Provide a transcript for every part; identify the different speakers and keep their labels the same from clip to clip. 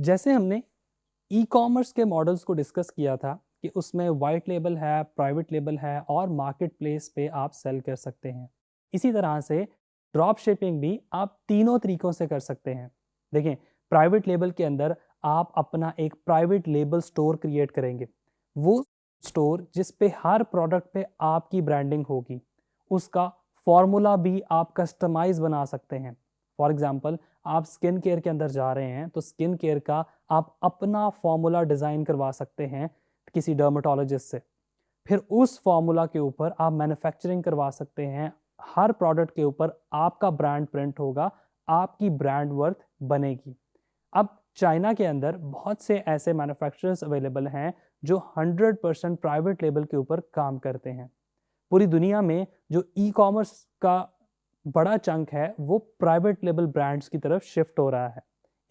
Speaker 1: जैसे हमने e commerce के मॉडल्स को डिस्कस किया था कि उसमें वाइट लेबल है, प्राइवेट लेबल है और मार्केट प्लेस पे आप सेल कर सकते हैं। इसी तरह से ड्रॉप शिपिंग भी आप तीनों तरीकों से कर सकते हैं। देखें, प्राइवेट लेबल के अंदर आप अपना एक प्राइवेट लेबल स्टोर क्रिएट करेंगे। वो स्टोर जिस पे हर प्रोडक्ट पे आपकी ब्रांडिंग होगी, उसका फॉर्मूला भी आप कस्टमाइज बना सकते हैं। फॉर एग्जांपल, आप स्किन केयर के अंदर जा रहे हैं तो स्किन केयर का आप अपना फॉर्मूला डिज़ाइन करवा सकते हैं किसी डर्मेटोलॉजिस्ट से। फिर उस फॉर्मूला के ऊपर आप मैन्युफैक्चरिंग करवा सकते हैं। हर प्रोडक्ट के ऊपर आपका ब्रांड प्रिंट होगा, आपकी ब्रांड वर्थ बनेगी। अब चाइना के अंदर बहुत से ऐसे मैन्युफैक्चरर्स अवेलेबल हैं जो 100% प्राइवेट लेबल के ऊपर काम करते हैं। पूरी दुनिया में जो ई कॉमर्स का बड़ा चंक है वो प्राइवेट लेबल ब्रांड्स की तरफ शिफ्ट हो रहा है।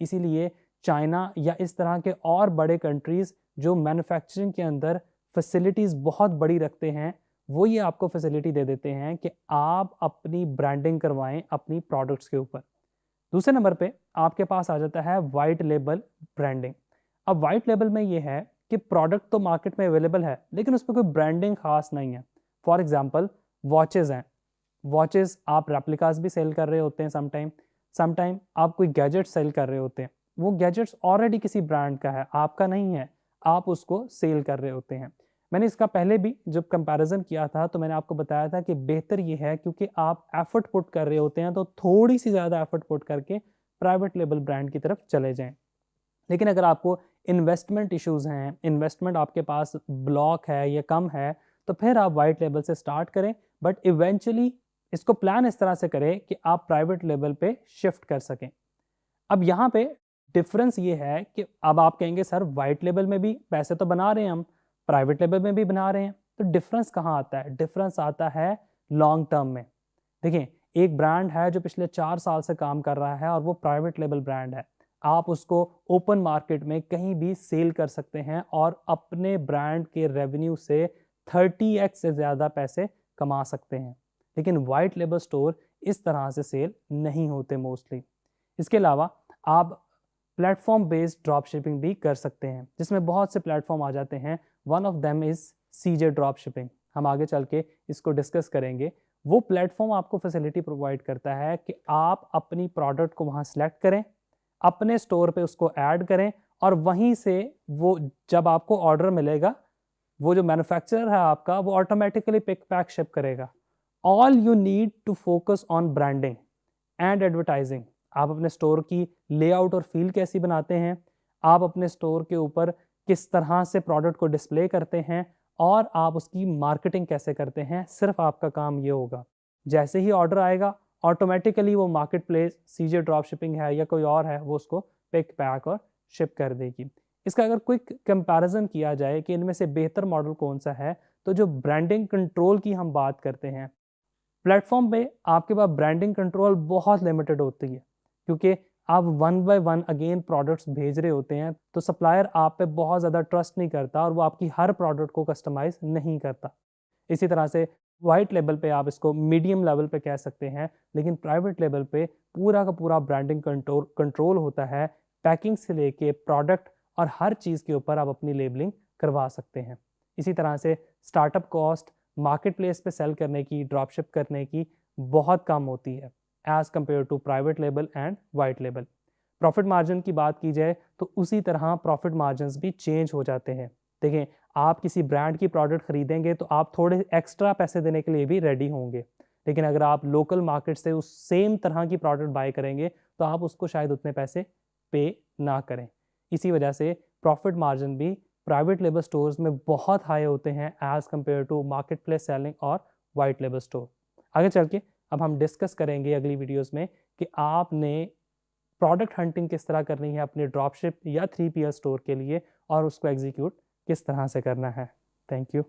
Speaker 1: इसीलिए चाइना या इस तरह के और बड़े कंट्रीज़ जो मैन्युफैक्चरिंग के अंदर फैसिलिटीज़ बहुत बड़ी रखते हैं, वो ये आपको फैसिलिटी दे देते हैं कि आप अपनी ब्रांडिंग करवाएं अपनी प्रोडक्ट्स के ऊपर। दूसरे नंबर पे आपके पास आ जाता है वाइट लेबल ब्रांडिंग। अब वाइट लेबल में ये है कि प्रोडक्ट तो मार्केट में अवेलेबल है लेकिन उस पर कोई ब्रांडिंग खास नहीं है। फॉर एग्जांपल, वॉचेज़ हैं। वॉचेज़ आप रेप्लिकास भी सेल कर रहे होते हैं समटाइम आप कोई गैजेट सेल कर रहे होते हैं। वो गैजेट्स ऑलरेडी किसी ब्रांड का है, आपका नहीं है, आप उसको सेल कर रहे होते हैं। मैंने इसका पहले भी जब कंपैरिजन किया था तो मैंने आपको बताया था कि बेहतर ये है क्योंकि आप एफर्ट पुट कर रहे होते हैं तो थोड़ी सी ज़्यादा एफर्ट पुट करके प्राइवेट लेबल ब्रांड की तरफ चले जाएं। लेकिन अगर आपको इन्वेस्टमेंट इश्यूज़ हैं, इन्वेस्टमेंट आपके पास ब्लॉक है या कम है, तो फिर आप वाइट लेबल से स्टार्ट करें। बट इवेंचुअली इसको प्लान इस तरह से करें कि आप प्राइवेट लेबल पे शिफ्ट कर सकें। अब यहाँ पे डिफरेंस ये है कि अब आप कहेंगे सर वाइट लेबल में भी पैसे तो बना रहे हैं हम, प्राइवेट लेबल में भी बना रहे हैं, तो डिफरेंस कहाँ आता है? डिफरेंस आता है लॉन्ग टर्म में। देखिए, एक ब्रांड है जो पिछले 4 साल से काम कर रहा है और वो प्राइवेट लेबल ब्रांड है। आप उसको ओपन मार्केट में कहीं भी सेल कर सकते हैं और अपने ब्रांड के रेवेन्यू से 30x से ज़्यादा पैसे कमा सकते हैं। लेकिन वाइट लेबल स्टोर इस तरह से सेल नहीं होते मोस्टली। इसके अलावा आप प्लेटफॉर्म बेस्ड ड्रॉप शिपिंग भी कर सकते हैं, जिसमें बहुत से प्लेटफॉर्म आ जाते हैं। One of them is CJ drop shipping. हम आगे चल के इसको डिस्कस करेंगे। वो प्लेटफॉर्म आपको फैसिलिटी प्रोवाइड करता है कि आप अपनी प्रोडक्ट को वहाँ सेलेक्ट करें, अपने स्टोर पे उसको ऐड करें और वहीं से वो जब आपको ऑर्डर मिलेगा, वो जो मैन्युफैक्चरर है आपका वो ऑटोमेटिकली पिक पैक शिप करेगा। All you need to focus on branding and advertising. आप अपने स्टोर की लेआउट और फील कैसी बनाते हैं, आप अपने स्टोर के ऊपर किस तरह से प्रोडक्ट को डिस्प्ले करते हैं और आप उसकी मार्केटिंग कैसे करते हैं, सिर्फ आपका काम ये होगा। जैसे ही ऑर्डर आएगा ऑटोमेटिकली वो मार्केट प्लेस सीजे ड्रॉप शिपिंग है या कोई और है वो उसको पिक पैक और शिप कर देगी। इसका अगर क्विक कंपैरिजन किया जाए कि इनमें से बेहतर मॉडल कौन सा है, तो जो ब्रांडिंग कंट्रोल की हम बात करते हैं, प्लेटफॉर्म पे आपके पास ब्रांडिंग कंट्रोल बहुत लिमिटेड होती है क्योंकि आप one by one again products भेज रहे होते हैं, तो सप्लायर आप पे बहुत ज़्यादा ट्रस्ट नहीं करता और वो आपकी हर प्रोडक्ट को कस्टमाइज नहीं करता। इसी तरह से वाइट लेवल पे आप इसको मीडियम लेवल पे कह सकते हैं, लेकिन प्राइवेट लेवल पे पूरा का पूरा ब्रांडिंग कंट्रोल होता है। पैकिंग से लेके प्रोडक्ट और हर चीज़ के ऊपर आप अपनी लेबलिंग करवा सकते हैं। इसी तरह से स्टार्टअप कॉस्ट मार्केट प्लेस पे सेल करने की, ड्रॉपशिप करने की बहुत कम होती है as compare to private label and white label. Profit margin की बात की जाए तो उसी तरह प्रॉफिट मार्जिन भी चेंज हो जाते हैं। देखें, आप किसी ब्रांड की प्रोडक्ट खरीदेंगे तो आप थोड़े एक्स्ट्रा पैसे देने के लिए भी रेडी होंगे, लेकिन अगर आप लोकल मार्केट से उस सेम तरह की प्रोडक्ट बाय करेंगे तो आप उसको शायद उतने पैसे पे ना करें। इसी वजह से प्रॉफिट मार्जिन भी प्राइवेट लेबल स्टोर्स में बहुत हाई होते हैं as compare to marketplace selling और वाइट लेबल स्टोर। आगे चल के अब हम डिस्कस करेंगे अगली वीडियोस में कि आपने प्रोडक्ट हंटिंग किस तरह करनी है अपने ड्रॉपशिप या 3PL स्टोर के लिए और उसको एग्जीक्यूट किस तरह से करना है। Thank you.